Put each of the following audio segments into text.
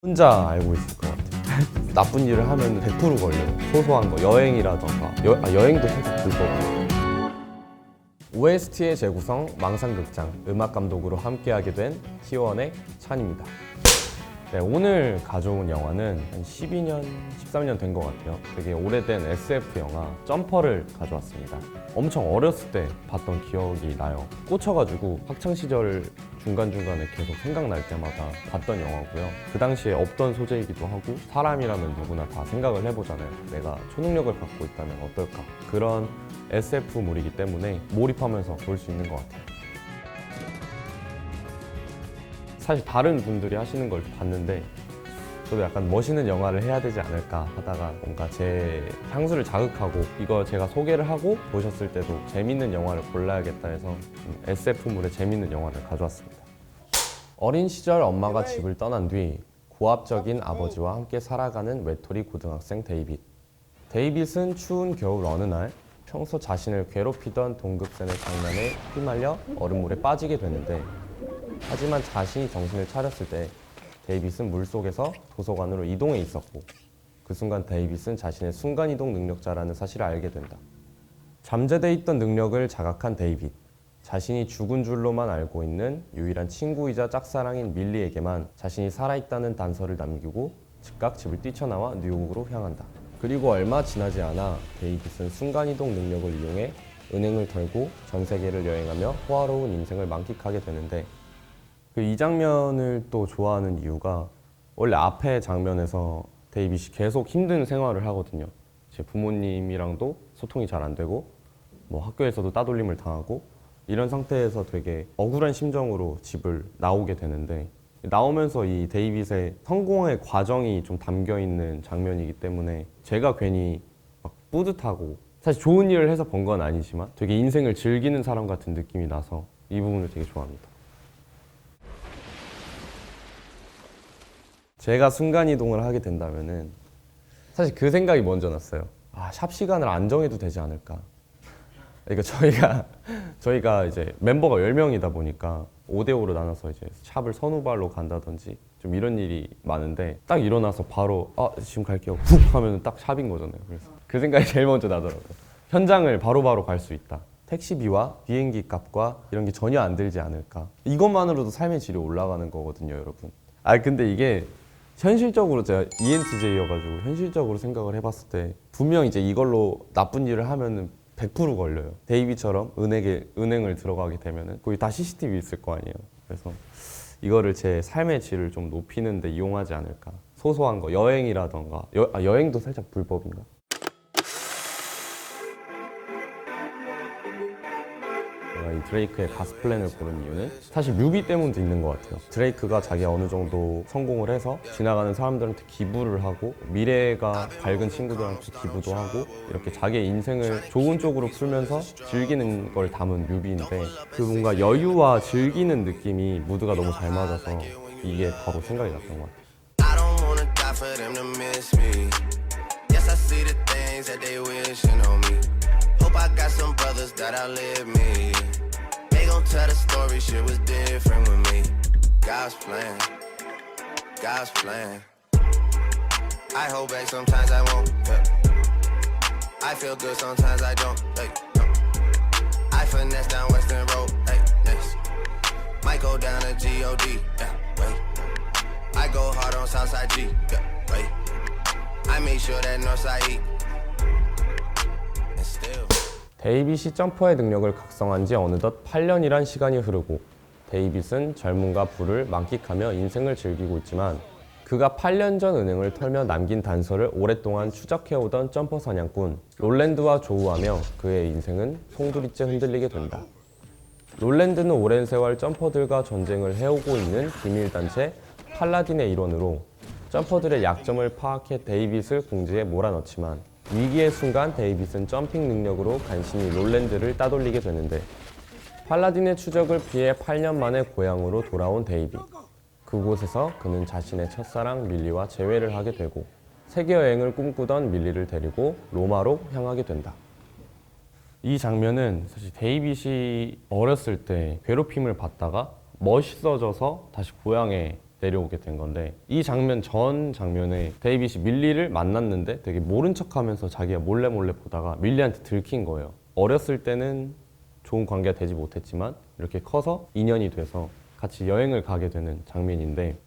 혼자 알고 있을 것 같아요. 나쁜 일을 하면 100% 걸려요. 소소한 거, 여행이라던가. 여행도 살짝 불법이에요. OST의 재구성, 망상극장, 음악감독으로 함께하게 된 T1의 찬입니다. 네, 오늘 가져온 영화는 한 12년, 13년 된 것 같아요. 되게 오래된 SF 영화 점퍼를 가져왔습니다. 엄청 어렸을 때 봤던 기억이 나요. 꽂혀가지고 학창시절 중간중간에 계속 생각날 때마다 봤던 영화고요. 그 당시에 없던 소재이기도 하고 사람이라면 누구나 다 생각을 해보잖아요. 내가 초능력을 갖고 있다면 어떨까? 그런 SF물이기 때문에 몰입하면서 볼 수 있는 것 같아요. 사실 다른 분들이 하시는 걸 봤는데 저도 약간 멋있는 영화를 해야 되지 않을까 하다가 뭔가 제 향수를 자극하고 이거 제가 소개를 하고 보셨을 때도 재밌는 영화를 골라야겠다 해서 SF물의 재밌는 영화를 가져왔습니다. 어린 시절 엄마가 집을 떠난 뒤 고압적인 아버지와 함께 살아가는 외톨이 고등학생 데이빗. 데이빗은 추운 겨울 어느 날 평소 자신을 괴롭히던 동급생의 장난에 휘말려 얼음물에 빠지게 되는데 하지만 자신이 정신을 차렸을 때 데이빗은 물속에서 도서관으로 이동해 있었고 그 순간 데이빗은 자신의 순간이동 능력자라는 사실을 알게 된다. 잠재돼 있던 능력을 자각한 데이빗. 자신이 죽은 줄로만 알고 있는 유일한 친구이자 짝사랑인 밀리에게만 자신이 살아있다는 단서를 남기고 즉각 집을 뛰쳐나와 뉴욕으로 향한다. 그리고 얼마 지나지 않아 데이빗은 순간이동 능력을 이용해 은행을 털고 전 세계를 여행하며 호화로운 인생을 만끽하게 되는데 이 장면을 또 좋아하는 이유가 원래 앞에 장면에서 데이빗이 계속 힘든 생활을 하거든요. 제 부모님이랑도 소통이 잘 안 되고 뭐 학교에서도 따돌림을 당하고 이런 상태에서 되게 억울한 심정으로 집을 나오게 되는데 나오면서 이 데이빗의 성공의 과정이 좀 담겨 있는 장면이기 때문에 제가 괜히 막 뿌듯하고 사실 좋은 일을 해서 번 건 아니지만 되게 인생을 즐기는 사람 같은 느낌이 나서 이 부분을 되게 좋아합니다. 제가 순간이동을 하게 된다면은 사실 그 생각이 먼저 났어요. 샵 시간을 안 정해도 되지 않을까. 그러니까 저희가 이제 멤버가 10명이다 보니까 5대5로 나눠서 이제 샵을 선후발로 간다든지 좀 이런 일이 많은데 딱 일어나서 바로 지금 갈게요 훅 하면 딱 샵인 거잖아요. 그래서 그 생각이 제일 먼저 나더라고요. 현장을 바로바로 갈 수 있다. 택시비와 비행기 값과 이런 게 전혀 안 들지 않을까. 이것만으로도 삶의 질이 올라가는 거거든요, 여러분. 근데 이게 현실적으로 제가 ENTJ여가지고 현실적으로 생각을 해봤을 때 분명 이제 이걸로 나쁜 일을 하면은 100% 걸려요. 데이비처럼 은행을 들어가게 되면은 거기 다 CCTV 있을 거 아니에요. 그래서 이거를 제 삶의 질을 좀 높이는 데 이용하지 않을까. 소소한 거, 여행이라던가. 여행도 살짝 불법인가? 제가 이 드레이크의 가스플랜을 고른 이유는 사실 뮤비 때문도 있는 것 같아요. 드레이크가 자기가 어느 정도 성공을 해서 지나가는 사람들한테 기부를 하고 미래가 밝은 친구들한테 기부도 하고 이렇게 자기의 인생을 좋은 쪽으로 풀면서 즐기는 걸 담은 뮤비인데 그 뭔가 여유와 즐기는 느낌이 무드가 너무 잘 맞아서 이게 바로 생각이 났던 것 같아요. Tell the story, shit was different with me. God's plan, God's plan. I hold back sometimes I won't. Yeah. I feel good sometimes I don't. Hey, no. I finesse down Western Road. Hey, yes. Might go down to G.O.D. Yeah, wait. I go hard on Southside G. Yeah, wait. I make sure that Northside E. And still. 데이빗이 점퍼의 능력을 각성한 지 어느덧 8년이란 시간이 흐르고 데이빗은 젊음과 부를 만끽하며 인생을 즐기고 있지만 그가 8년 전 은행을 털며 남긴 단서를 오랫동안 추적해오던 점퍼 사냥꾼 롤랜드와 조우하며 그의 인생은 송두리째 흔들리게 된다. 롤랜드는 오랜 세월 점퍼들과 전쟁을 해오고 있는 비밀단체 팔라딘의 일원으로 점퍼들의 약점을 파악해 데이빗을 궁지에 몰아넣지만 위기의 순간 데이빗은 점핑 능력으로 간신히 롤랜드를 따돌리게 되는데 팔라딘의 추적을 피해 8년 만에 고향으로 돌아온 데이빗. 그곳에서 그는 자신의 첫사랑 밀리와 재회를 하게 되고 세계 여행을 꿈꾸던 밀리를 데리고 로마로 향하게 된다. 이 장면은 사실 데이빗이 어렸을 때 괴롭힘을 받다가 멋있어져서 다시 고향에 내려오게 된 건데, 이 장면 전 장면에 데이빗이 밀리를 만났는데 되게 모른 척하면서 자기가 몰래 보다가 밀리한테 들킨 거예요. 어렸을 때는 좋은 관계가 되지 못했지만 이렇게 커서 인연이 돼서 같이 여행을 가게 되는 장면인데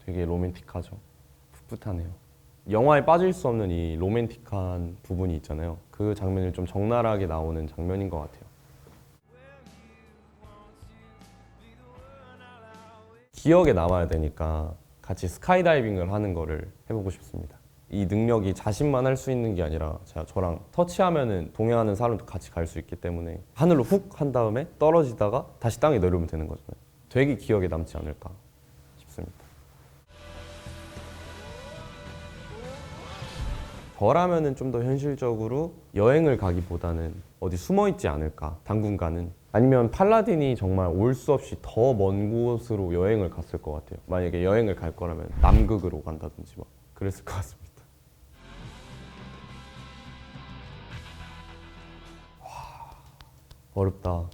되게 로맨틱하죠. 풋풋하네요. 영화에 빠질 수 없는 이 로맨틱한 부분이 있잖아요. 그 장면이 좀 적나라하게 나오는 장면인 것 같아요. 기억에 남아야 되니까 같이 스카이다이빙을 하는 거를 해보고 싶습니다. 이 능력이 자신만 할 수 있는 게 아니라 저랑 터치하면은 동행하는 사람도 같이 갈 수 있기 때문에 하늘로 훅 한 다음에 떨어지다가 다시 땅에 내려오면 되는 거잖아요. 되게 기억에 남지 않을까 싶습니다. 저라면은 좀 더 현실적으로 여행을 가기보다는 어디 숨어 있지 않을까, 당분간은. 아니면 팔라딘이 정말 올 수 없이 더 먼 곳으로 여행을 갔을 것 같아요. 만약에 여행을 갈 거라면 남극으로 간다든지 막 그랬을 것 같습니다. 어렵다.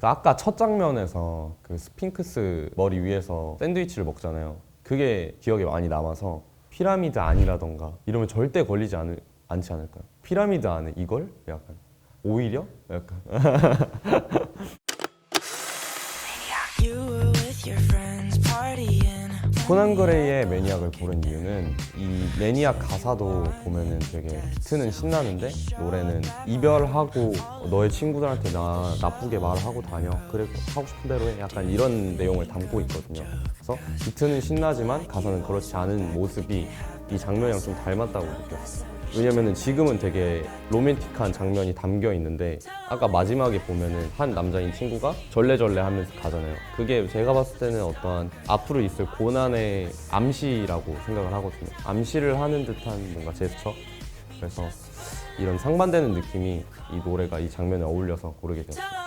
아까 첫 장면에서 그 스핑크스 머리 위에서 샌드위치를 먹잖아요. 그게 기억에 많이 남아서 피라미드 안이라던가 이러면 절대 걸리지 않지 않을까요? 피라미드 안에 이걸? 약간 오히려? 약간 코난 그레이의 매니악을 고른 이유는 이 매니악 가사도 보면은 되게 비트는 신나는데 노래는 이별하고 너의 친구들한테 나 나쁘게 말하고 다녀, 그래 하고 싶은 대로 해, 약간 이런 내용을 담고 있거든요. 그래서 비트는 신나지만 가사는 그렇지 않은 모습이 이 장면이랑 좀 닮았다고 느꼈어요. 왜냐면은 지금은 되게 로맨틱한 장면이 담겨 있는데 아까 마지막에 보면은 한 남자인 친구가 절레절레 하면서 가잖아요. 그게 제가 봤을 때는 어떠한 앞으로 있을 고난의 암시라고 생각을 하거든요. 암시를 하는 듯한 뭔가 제스처? 그래서 이런 상반되는 느낌이 이 노래가 이 장면에 어울려서 고르게 되었어요.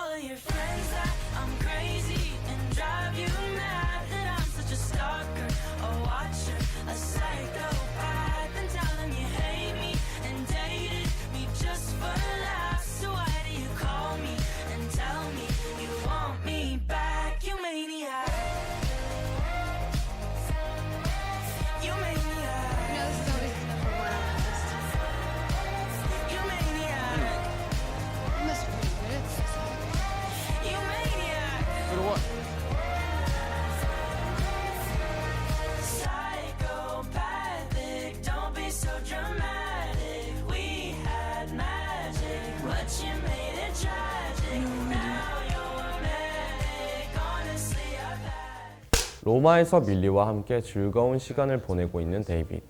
로마에서 밀리와 함께 즐거운 시간을 보내고 있는 데이빗.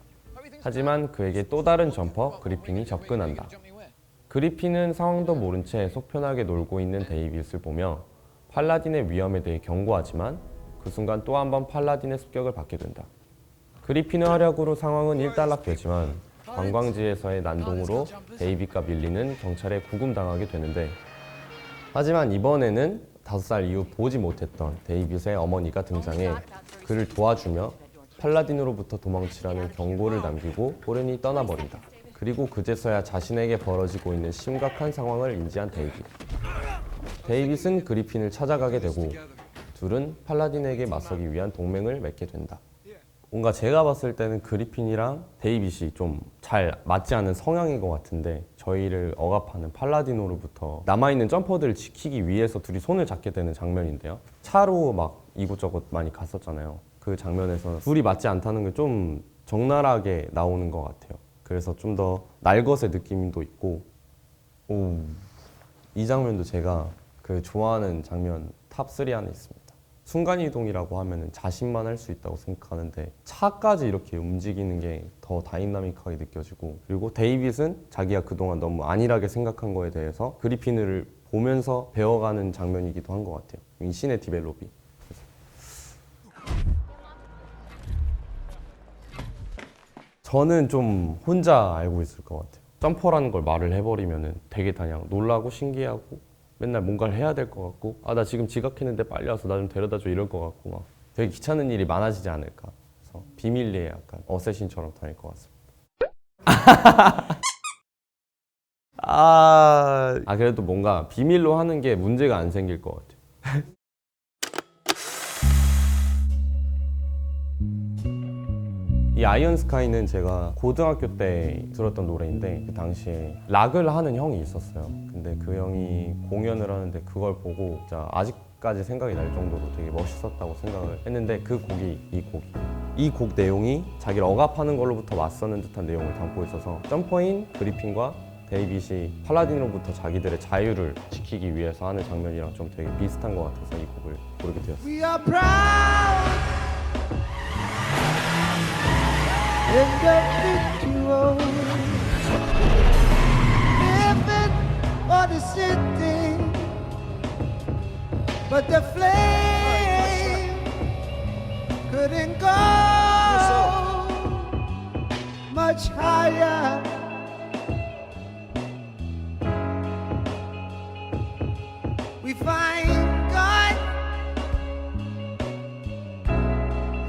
하지만 그에게 또 다른 점퍼 그리핀이 접근한다. 그리핀은 상황도 모른 채 속편하게 놀고 있는 데이빗을 보며 팔라딘의 위험에 대해 경고하지만 그 순간 또 한 번 팔라딘의 습격을 받게 된다. 그리핀의 활약으로 상황은 일단락되지만 관광지에서의 난동으로 데이빗과 밀리는 경찰에 구금당하게 되는데, 하지만 이번에는 5살 이후 보지 못했던 데이빗의 어머니가 등장해 그를 도와주며 팔라딘으로부터 도망치라는 경고를 남기고 호련히 떠나버린다. 그리고 그제서야 자신에게 벌어지고 있는 심각한 상황을 인지한 데이빗. 데이빗은 그리핀을 찾아가게 되고 둘은 팔라딘에게 맞서기 위한 동맹을 맺게 된다. 뭔가 제가 봤을 때는 그리핀이랑 데이빗이 좀 잘 맞지 않는 성향인 것 같은데, 저희를 억압하는 팔라디노로부터 남아있는 점퍼들을 지키기 위해서 둘이 손을 잡게 되는 장면인데요. 차로 막 이곳저곳 많이 갔었잖아요. 그 장면에서 둘이 맞지 않다는 게 좀 적나라하게 나오는 것 같아요. 그래서 좀 더 날것의 느낌도 있고, 이 장면도 제가 그 좋아하는 장면 탑3 안에 있습니다. 순간이동이라고 하면 자신만 할 수 있다고 생각하는데 차까지 이렇게 움직이는 게 더 다이나믹하게 느껴지고, 그리고 데이빗은 자기가 그동안 너무 안일하게 생각한 거에 대해서 그리핀을 보면서 배워가는 장면이기도 한 것 같아요. 이 씬의 디벨롭이. 저는 좀 혼자 알고 있을 것 같아요. 점퍼라는 걸 말을 해버리면 되게 그냥 놀라고 신기하고 맨날 뭔가를 해야 될 것 같고, 나 지금 지각했는데 빨리 와서 나 좀 데려다줘 이럴 것 같고, 막 되게 귀찮은 일이 많아지지 않을까. 그래서 비밀리에 약간 어쌔신처럼 다닐 것 같습니다. 그래도 뭔가 비밀로 하는 게 문제가 안 생길 것 같아요. 이 아이언 스카이는 제가 고등학교 때 들었던 노래인데 그 당시에 락을 하는 형이 있었어요. 근데 그 형이 공연을 하는데 그걸 보고 진짜 아직까지 생각이 날 정도로 되게 멋있었다고 생각을 했는데 그 곡이 이 곡 내용이 자기를 억압하는 걸로부터 맞서는 듯한 내용을 담고 있어서 점퍼인 그리핀과 데이빗이 팔라딘으로부터 자기들의 자유를 지키기 위해서 하는 장면이랑 좀 되게 비슷한 것 같아서 이 곡을 고르게 되었어요. We are proud individuals living for the city, but the flame couldn't go much higher. We find God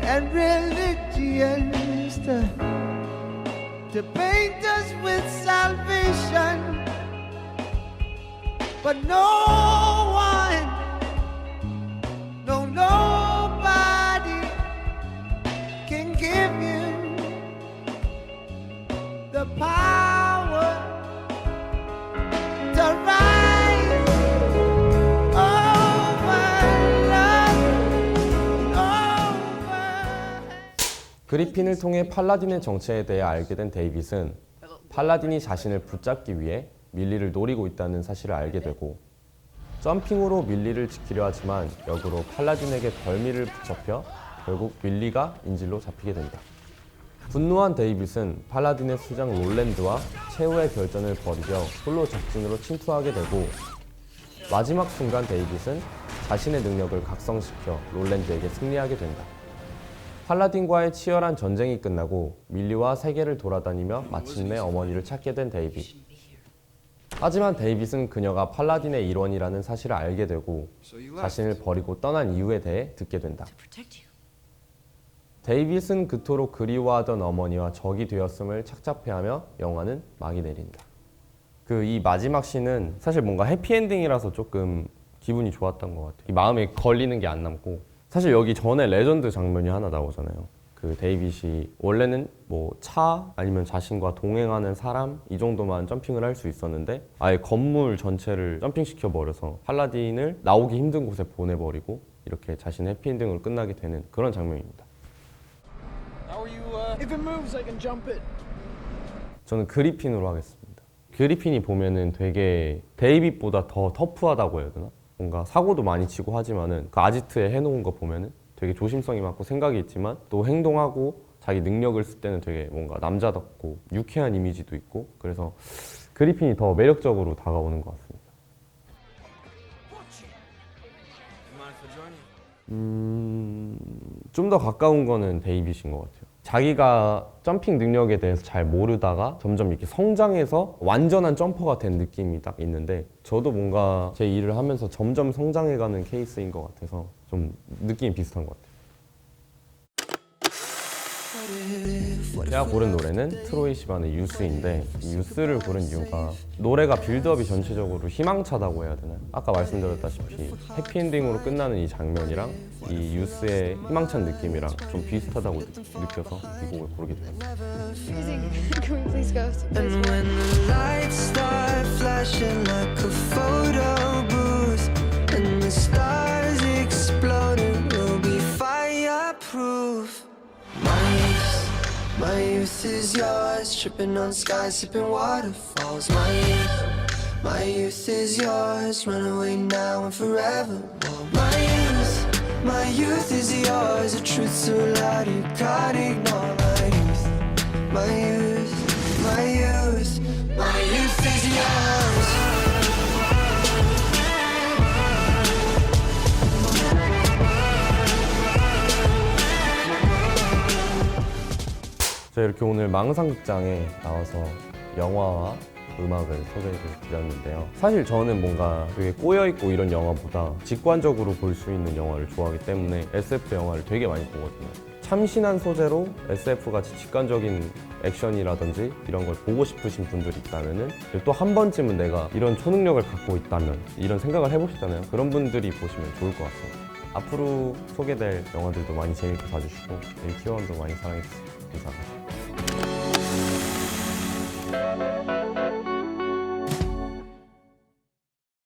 and religions to paint us with salvation, but no one, no nobody can give you the power to rise over love, over. 그리핀을 통해 팔라딘의 정체에 대해 알게 된 데이빗은 팔라딘이 자신을 붙잡기 위해 밀리를 노리고 있다는 사실을 알게 되고 점핑으로 밀리를 지키려 하지만 역으로 팔라딘에게 벌미를 붙잡혀 결국 밀리가 인질로 잡히게 된다. 분노한 데이빗은 팔라딘의 수장 롤랜드와 최후의 결전을 벌이려 홀로 적진으로 침투하게 되고 마지막 순간 데이빗은 자신의 능력을 각성시켜 롤랜드에게 승리하게 된다. 팔라딘과의 치열한 전쟁이 끝나고 밀리와 세계를 돌아다니며 마침내 어머니를 찾게 된 데이빗. 하지만 데이빗은 그녀가 팔라딘의 일원이라는 사실을 알게 되고 자신을 버리고 떠난 이유에 대해 듣게 된다. 데이빗은 그토록 그리워하던 어머니와 적이 되었음을 착잡해하며 영화는 막이 내린다. 이 마지막 씬은 사실 뭔가 해피엔딩이라서 조금 기분이 좋았던 것 같아요. 이 마음에 걸리는 게 안 남고 사실 여기 전에 레전드 장면이 하나 나오잖아요. 그 데이빗이 원래는 뭐 차 아니면 자신과 동행하는 사람 이 정도만 점핑을 할 수 있었는데 아예 건물 전체를 점핑시켜 버려서 팔라딘을 나오기 힘든 곳에 보내버리고 이렇게 자신의 해피엔딩으로 끝나게 되는 그런 장면입니다. If it moves, I can jump it. 저는 그리핀으로 하겠습니다. 그리핀이 보면은 되게 데이빗보다 더 터프하다고 해야 되나? 뭔가 사고도 많이 치고 하지만은 그 아지트에 해놓은 거 보면은 되게 조심성이 많고 생각이 있지만 또 행동하고 자기 능력을 쓸 때는 되게 뭔가 남자답고 유쾌한 이미지도 있고 그래서 그리핀이 더 매력적으로 다가오는 것 같습니다. 좀 더 가까운 거는 데이빗인 것 같아요. 자기가 점핑 능력에 대해서 잘 모르다가 점점 이렇게 성장해서 완전한 점퍼가 된 느낌이 딱 있는데 저도 뭔가 제 일을 하면서 점점 성장해가는 케이스인 것 같아서 좀 느낌이 비슷한 것 같아요. 제가 고른 노래는 트로이 시반의 유스인데 이 유스를 고른 이유가 노래가 빌드업이 전체적으로 희망차다고 해야 되나요? 아까 말씀드렸다시피 해피엔딩으로 끝나는 이 장면이랑 이 유스의 희망찬 느낌이랑 좀 비슷하다고 느껴서 이 곡을 고르게 되었어요. Can we please go someplace? And when the lights start flashing like a photo booth and the stars exploding, we'll be fireproof. My youth is yours, tripping on skies, sipping waterfalls. My youth is yours, run away now and forever. Whoa. My youth is yours, the truth so loud you can't ignore. My youth is yours. 제가 이렇게 오늘 망상극장에 나와서 영화와 음악을 소개를 드렸는데요. 사실 저는 뭔가 되게 꼬여있고 이런 영화보다 직관적으로 볼 수 있는 영화를 좋아하기 때문에 SF 영화를 되게 많이 보거든요. 참신한 소재로 SF같이 직관적인 액션이라든지 이런 걸 보고 싶으신 분들이 있다면 또 한 번쯤은 내가 이런 초능력을 갖고 있다면 이런 생각을 해보시잖아요. 그런 분들이 보시면 좋을 것 같습니다. 앞으로 소개될 영화들도 많이 재밌게 봐주시고 일티원도 많이 사랑해주세요. 감사합니다.